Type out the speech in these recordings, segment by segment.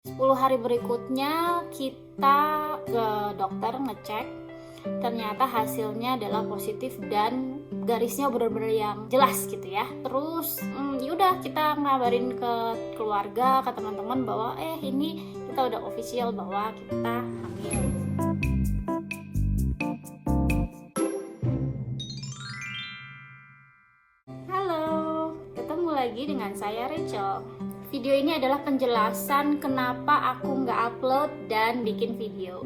10 hari berikutnya kita ke dokter ngecek, ternyata hasilnya adalah positif dan garisnya benar-benar yang jelas gitu ya. Terus yaudah kita ngabarin ke keluarga, ke teman-teman bahwa ini kita udah official bahwa kita hamil. Halo, ketemu lagi dengan saya Rachel. Video ini adalah penjelasan kenapa aku nggak upload dan bikin video.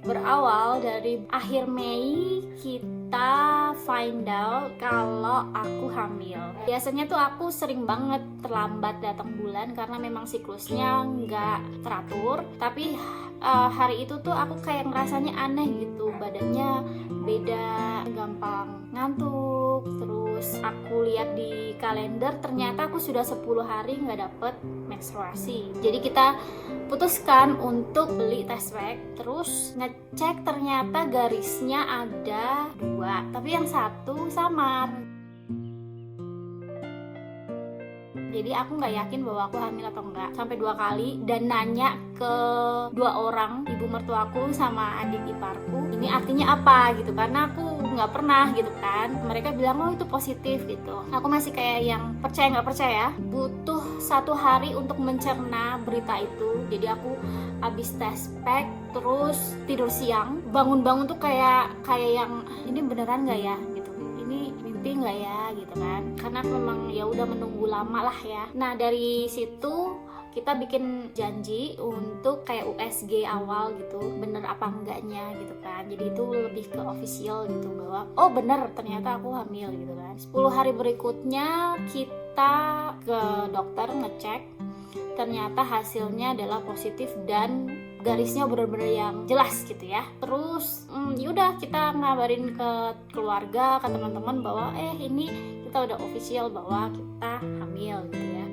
Berawal dari akhir Mei kita find out kalau aku hamil. Biasanya tuh aku sering banget terlambat datang bulan karena memang siklusnya nggak teratur. Tapi hari itu tuh aku kayak ngerasanya aneh gitu, badannya beda, gampang ngantuk. Terus aku lihat di kalender ternyata aku sudah 10 hari nggak dapet menstruasi. Jadi kita putuskan untuk beli test pack. Terus ngecek ternyata garisnya ada 2, tapi yang satu samar. Jadi aku nggak yakin bahwa aku hamil atau enggak, sampai 2 kali dan nanya ke 2 orang, ibu mertuaku sama adik iparku, ini artinya apa gitu, karena aku nggak pernah gitu kan. Mereka bilang oh itu positif gitu. Aku masih kayak yang percaya nggak percaya, butuh 1 hari untuk mencerna berita itu. Jadi aku abis test pack terus tidur siang, bangun-bangun tuh kayak yang ini beneran nggak ya gitu, ini mimpi nggak ya gitu kan, karena memang ya udah menunggu lama lah ya. Nah dari situ kita bikin janji untuk kayak USG awal gitu, bener apa enggaknya gitu kan. Jadi itu lebih ke official gitu bahwa oh bener ternyata aku hamil gitu kan. 10 hari berikutnya kita ke dokter ngecek, ternyata hasilnya adalah positif dan garisnya benar-benar yang jelas gitu ya. Terus yaudah kita ngabarin ke keluarga, ke teman-teman bahwa ini kita udah official bahwa kita hamil gitu ya.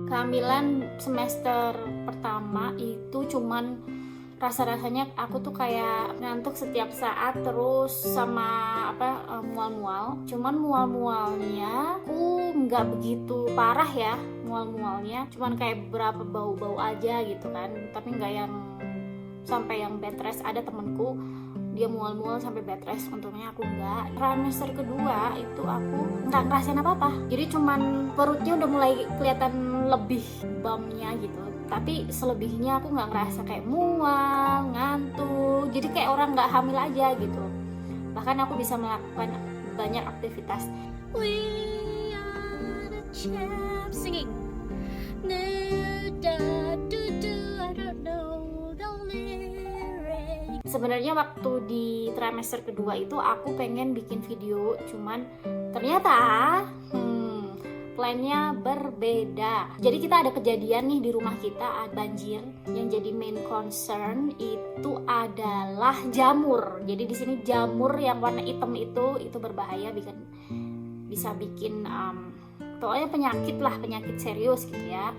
Kehamilan semester pertama itu cuman rasa-rasanya aku tuh kayak ngantuk setiap saat, terus sama mual-mual. Cuman mual-mualnya aku nggak begitu parah ya, mual-mualnya cuman kayak beberapa bau-bau aja gitu kan, tapi nggak yang sampai yang bed rest. Ada temenku dia mual-mual sampai bed rest, untungnya aku nggak. Trimester kedua itu aku nggak ngerasain apa-apa, jadi cuman perutnya udah mulai kelihatan lebih bumnya gitu, tapi selebihnya aku nggak ngerasa kayak mual, ngantuk, jadi kayak orang nggak hamil aja gitu. Bahkan aku bisa melakukan banyak aktivitas. We are the champs singing. Sebenarnya waktu di trimester kedua itu aku pengen bikin video, cuman ternyata plannya berbeda. Jadi kita ada kejadian nih di rumah kita, ada banjir. Yang jadi main concern itu adalah jamur. Jadi di sini jamur yang warna hitam itu berbahaya, bisa bikin pokoknya penyakit serius gitu ya.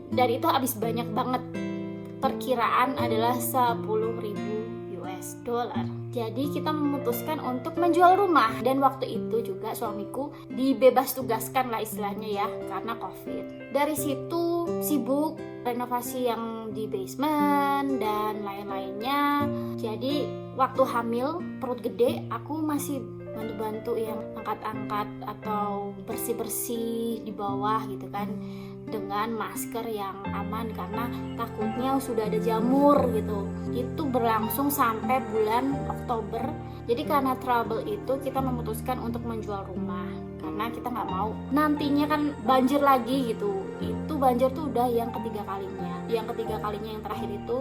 Dan itu habis banyak banget. Perkiraan adalah 10.000 US dollar. Jadi kita memutuskan untuk menjual rumah, dan waktu itu juga suamiku dibebas tugaskan lah istilahnya ya, karena COVID. Dari situ sibuk renovasi yang di basement dan lain-lainnya. Jadi waktu hamil perut gede aku masih bantu-bantu yang angkat-angkat atau bersih-bersih di bawah gitu kan, dengan masker yang aman karena takutnya sudah ada jamur gitu. Itu berlangsung sampai bulan Oktober. Jadi karena trouble itu kita memutuskan untuk menjual rumah, karena kita nggak mau nantinya kan banjir lagi gitu. Itu banjir tuh udah yang ketiga kalinya. Yang ketiga kalinya yang terakhir itu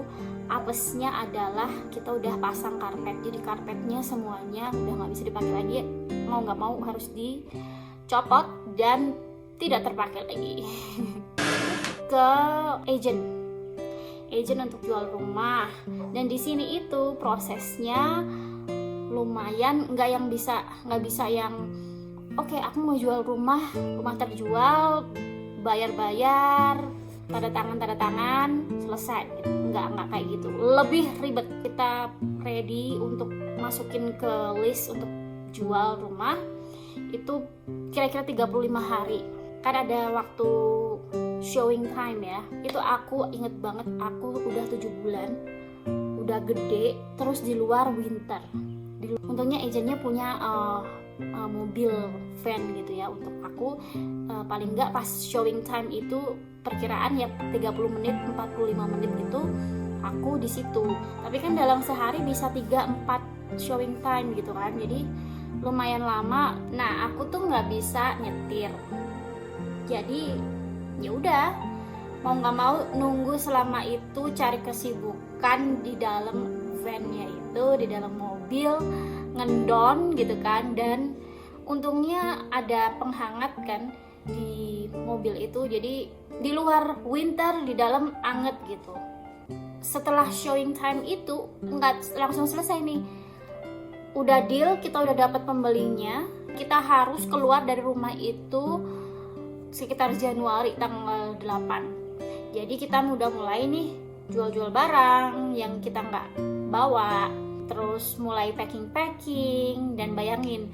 apesnya adalah kita udah pasang karpet, jadi karpetnya semuanya udah nggak bisa dipakai lagi, mau nggak mau harus dicopot dan tidak terpakai lagi. Ke agent untuk jual rumah, dan di sini itu prosesnya lumayan nggak bisa yang oke, aku mau jual rumah terjual, bayar tanda tangan selesai gitu. Nggak kayak gitu, lebih ribet. Kita ready untuk masukin ke list untuk jual rumah, itu kira-kira 35 hari. Kan ada waktu showing time ya. Itu aku inget banget, aku udah 7 bulan, udah gede, terus di luar winter. Untungnya agentnya punya mobil van gitu ya untuk aku, paling nggak pas showing time itu perkiraan ya 30 menit 45 menit itu aku di situ. Tapi kan dalam sehari bisa 3-4 showing time gitu kan, jadi lumayan lama. Nah aku tuh nggak bisa nyetir, jadi ya udah mau nggak mau nunggu selama itu, cari kesibukan di dalam van-nya itu, di dalam mobil, ngendon gitu kan. Dan untungnya ada penghangat kan di mobil itu, jadi di luar winter, di dalam anget gitu. Setelah showing time itu nggak langsung selesai nih, udah deal, kita udah dapat pembelinya, kita harus keluar dari rumah itu sekitar Januari tanggal 8. Jadi kita udah mulai nih jual-jual barang yang kita nggak bawa, terus mulai packing. Dan bayangin,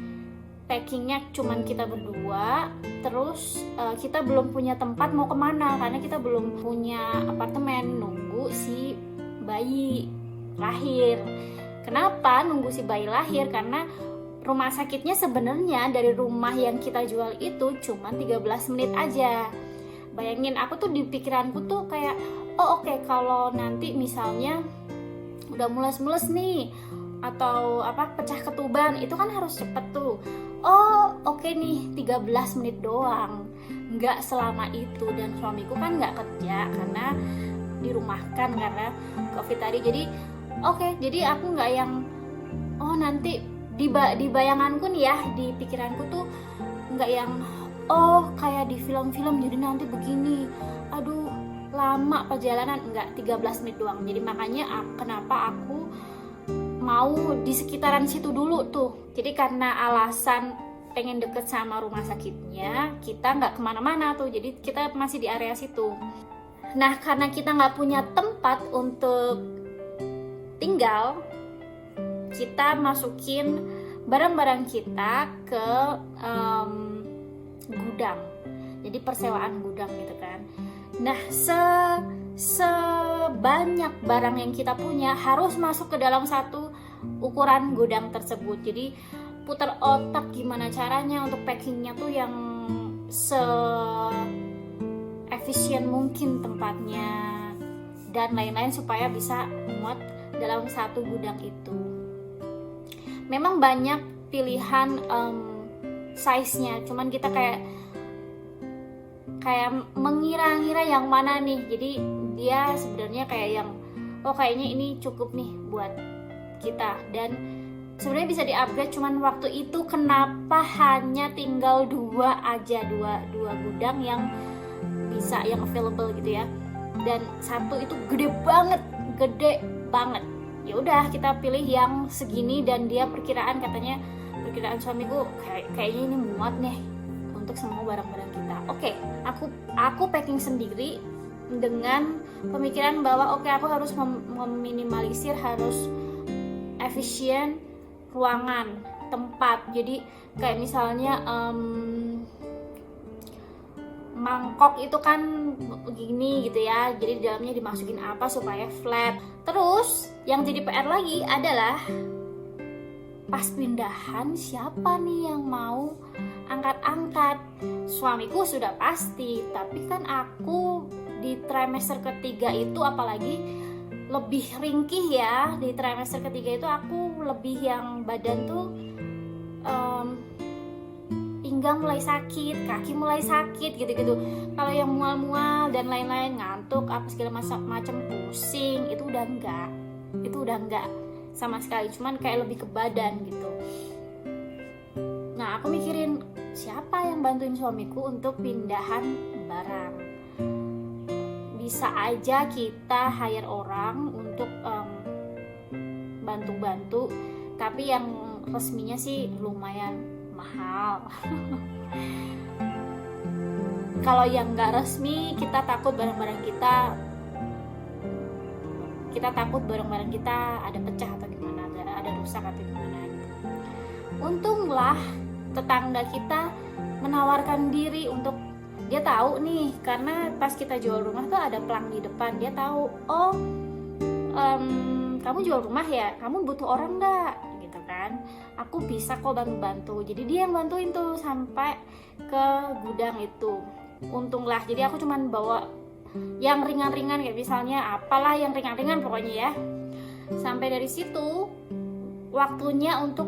packingnya cuman kita berdua, terus kita belum punya tempat mau kemana karena kita belum punya apartemen, nunggu si bayi lahir. Kenapa nunggu si bayi lahir? Karena rumah sakitnya sebenarnya dari rumah yang kita jual itu cuma 13 menit aja. Bayangin, aku tuh di pikiranku tuh kayak, oh oke, kalau nanti misalnya udah mules-mules nih atau pecah ketuban, itu kan harus cepet tuh. Oh oke nih, 13 menit doang, nggak selama itu. Dan suamiku kan nggak kerja karena dirumahkan karena COVID tadi. Jadi jadi aku nggak yang nanti di bayanganku nih ya, di pikiranku tuh nggak yang kayak di film-film, jadi nanti begini, aduh lama perjalanan. Enggak, 13 menit doang. Jadi makanya kenapa aku mau di sekitaran situ dulu tuh. Jadi karena alasan pengen deket sama rumah sakitnya, kita nggak kemana-mana tuh, jadi kita masih di area situ. Nah karena kita nggak punya tempat untuk tinggal, kita masukin barang-barang kita ke gudang, jadi persewaan gudang gitu kan. Nah sebanyak barang yang kita punya harus masuk ke dalam satu ukuran gudang tersebut. Jadi putar otak gimana caranya untuk packingnya tuh yang se-efisien mungkin tempatnya dan lain-lain supaya bisa muat dalam satu gudang itu. Memang banyak pilihan size-nya, cuman kita kayak mengira-ngira yang mana nih. Jadi dia sebenarnya kayak yang kayaknya ini cukup nih buat kita, dan sebenarnya bisa di-upgrade. Cuman waktu itu kenapa hanya tinggal dua gudang yang bisa, yang available gitu ya, dan satu itu gede banget. Ya udah kita pilih yang segini, dan dia perkiraan suamiku kayaknya ini muat nih untuk semua barang-barang kita. Oke, aku packing sendiri dengan pemikiran bahwa aku harus meminimalisir, harus efisien ruangan, tempat. Jadi kayak misalnya mangkok itu kan begini gitu ya, jadi di dalamnya dimasukin apa supaya flat. Terus yang jadi PR lagi adalah pas pindahan siapa nih yang mau angkat-angkat. Suamiku sudah pasti, tapi kan aku di trimester ketiga itu apalagi lebih ringkih ya. Di trimester ketiga itu aku lebih yang badan tuh pinggang mulai sakit, kaki mulai sakit gitu-gitu. Kalau yang mual-mual dan lain-lain, ngantuk apa segala macam pusing, itu udah enggak sama sekali. Cuman kayak lebih ke badan gitu. Nah aku mikirin siapa yang bantuin suamiku untuk pindahan barang. Bisa aja kita hire orang untuk bantu-bantu, tapi yang resminya sih lumayan mahal. Kalau yang nggak resmi, kita takut barang-barang kita ada pecah atau gimana, ada rusak atau gimana gitu. Untunglah tetangga kita menawarkan diri untuk, dia tahu nih karena pas kita jual rumah tuh ada pelang di depan, dia tahu, oh kamu jual rumah ya, kamu butuh orang nggak gitu kan, aku bisa kok bantu-bantu. Jadi dia yang bantuin tuh sampai ke gudang itu. Untunglah, jadi aku cuman bawa yang ringan-ringan kayak misalnya apalah yang ringan-ringan pokoknya ya. Sampai dari situ waktunya untuk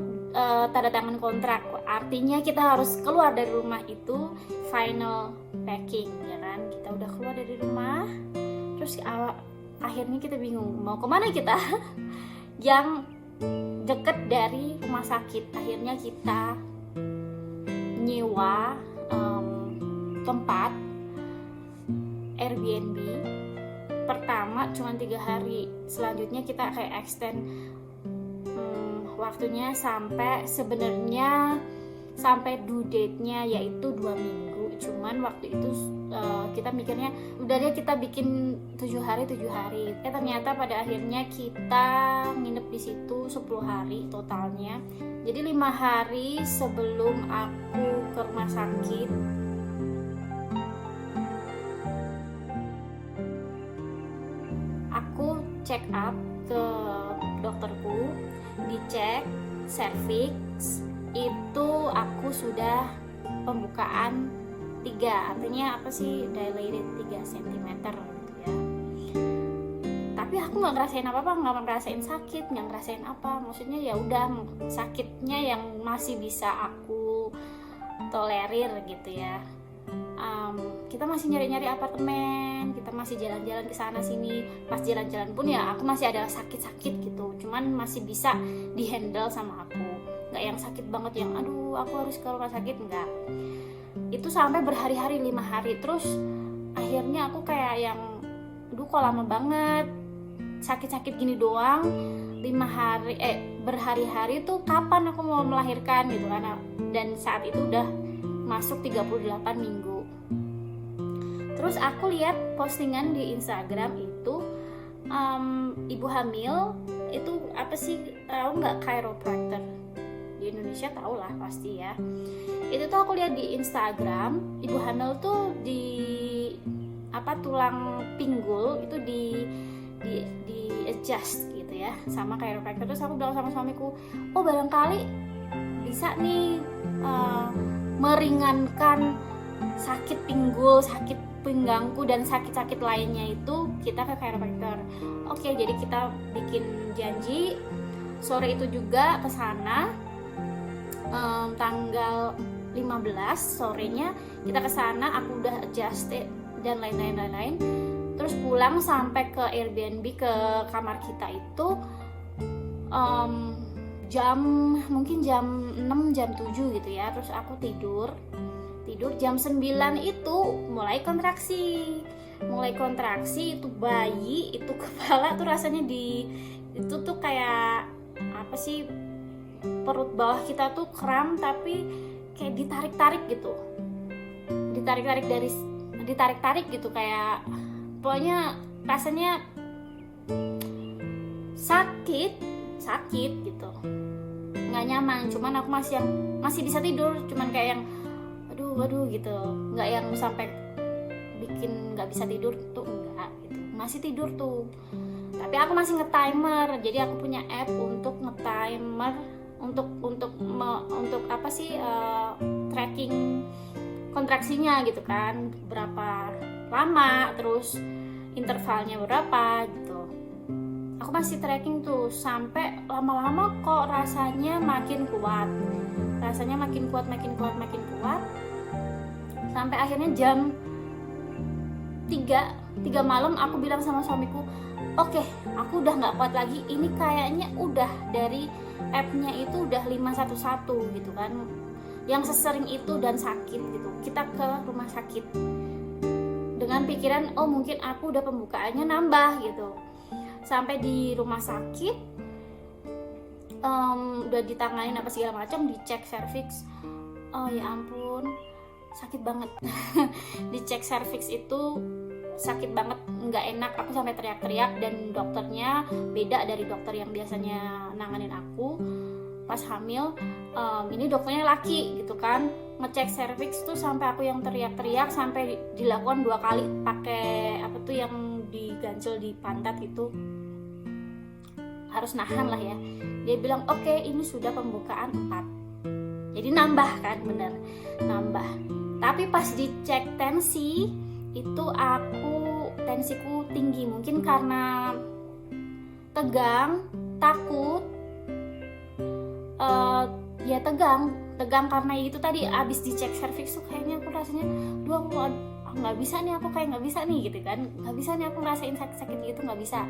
tanda tangan kontrak, artinya kita harus keluar dari rumah itu, final packing ya kan. Kita udah keluar dari rumah, terus akhirnya kita bingung mau kemana kita yang deket dari rumah sakit. Akhirnya kita nyewa tempat Airbnb. Pertama cuma 3 hari, selanjutnya kita kayak extend waktunya sampai sebenarnya sampai due date-nya yaitu 2 minggu. Cuman waktu itu kita mikirnya udah deh kita bikin 7 hari. Ternyata pada akhirnya kita nginep di situ 10 hari totalnya. Jadi 5 hari sebelum aku ke rumah sakit, aku check up ke dokterku, dicek cervix itu aku sudah pembukaan 3, artinya apa sih, dilated 3 cm gitu ya. Tapi aku nggak ngerasain apa-apa, nggak ngerasain sakit, nggak ngerasain apa, maksudnya ya udah sakitnya yang masih bisa aku tolerir gitu ya. Kita masih nyari-nyari apartemen, kita masih jalan-jalan ke sana sini. Pas jalan-jalan pun ya aku masih ada sakit-sakit gitu, cuman masih bisa dihandle sama aku, nggak yang sakit banget yang aduh aku harus ke rumah sakit, enggak. Itu sampai berhari-hari, 5 hari. Terus akhirnya aku kayak yang aduh kok lama banget sakit-sakit gini doang, 5 hari berhari-hari tuh kapan aku mau melahirkan gitu kan. Dan saat itu udah masuk 38 minggu. Terus aku lihat postingan di Instagram itu ibu hamil itu apa sih, tahu nggak chiropractor di Indonesia, tahu lah pasti ya. Itu tuh aku lihat di Instagram, ibu hamil tuh di tulang pinggul itu di adjust gitu ya sama chiropractor. Terus aku bilang sama suamiku, oh barangkali bisa nih meringankan sakit pinggul, sakit pinggangku dan sakit-sakit lainnya itu kita ke chiropractor. Oke, jadi kita bikin janji sore itu juga ke sana. Tanggal 15 sorenya kita ke sana, aku udah adjusted dan lain-lain. Terus pulang sampai ke Airbnb, ke kamar kita itu mungkin jam 6 jam 7 gitu ya. Terus aku tidur jam 9 itu mulai kontraksi itu bayi itu kepala tuh rasanya itu tuh kayak apa sih, perut bawah kita tuh kram tapi kayak ditarik-tarik gitu, kayak pokoknya rasanya sakit gitu, nggak nyaman. Cuman aku masih bisa tidur, cuman kayak yang aduh gitu, nggak yang sampai bikin nggak bisa tidur tuh, enggak gitu, masih tidur tuh. Tapi aku masih nge-timer, jadi aku punya app untuk nge-timer untuk apa sih, tracking kontraksinya gitu kan, berapa lama, terus intervalnya berapa gitu. Aku masih tracking tuh sampai lama-lama kok rasanya makin kuat, makin kuat sampai akhirnya jam 3 malam aku bilang sama suamiku, oke, aku udah nggak kuat lagi, ini kayaknya udah dari app-nya itu udah 511 gitu kan, yang sesering itu dan sakit gitu. Kita ke rumah sakit dengan pikiran oh mungkin aku udah pembukaannya nambah gitu. Sampai di rumah sakit udah ditanganin apa segala macam, dicek cervix, oh ya ampun sakit banget. Dicek cervix itu sakit banget, nggak enak, aku sampai teriak-teriak. Dan dokternya beda dari dokter yang biasanya nanganin aku. pas hamil, ini dokternya laki gitu kan, ngecek cervix tuh sampai aku yang teriak-teriak, sampai dilakukan 2 kali pakai apa tuh yang diganjel di pantat itu, harus nahan lah ya. Dia bilang oke, ini sudah pembukaan 4, jadi nambah kan, bener nambah. Tapi pas dicek tensi itu tensiku tinggi, mungkin karena tegang, takut, ya tegang karena itu tadi abis dicek cervix tuh kayaknya aku rasanya, duh aku nggak bisa nih, aku kayak nggak bisa nih gitu kan, nggak bisa nih aku ngerasain sakit gitu, nggak bisa.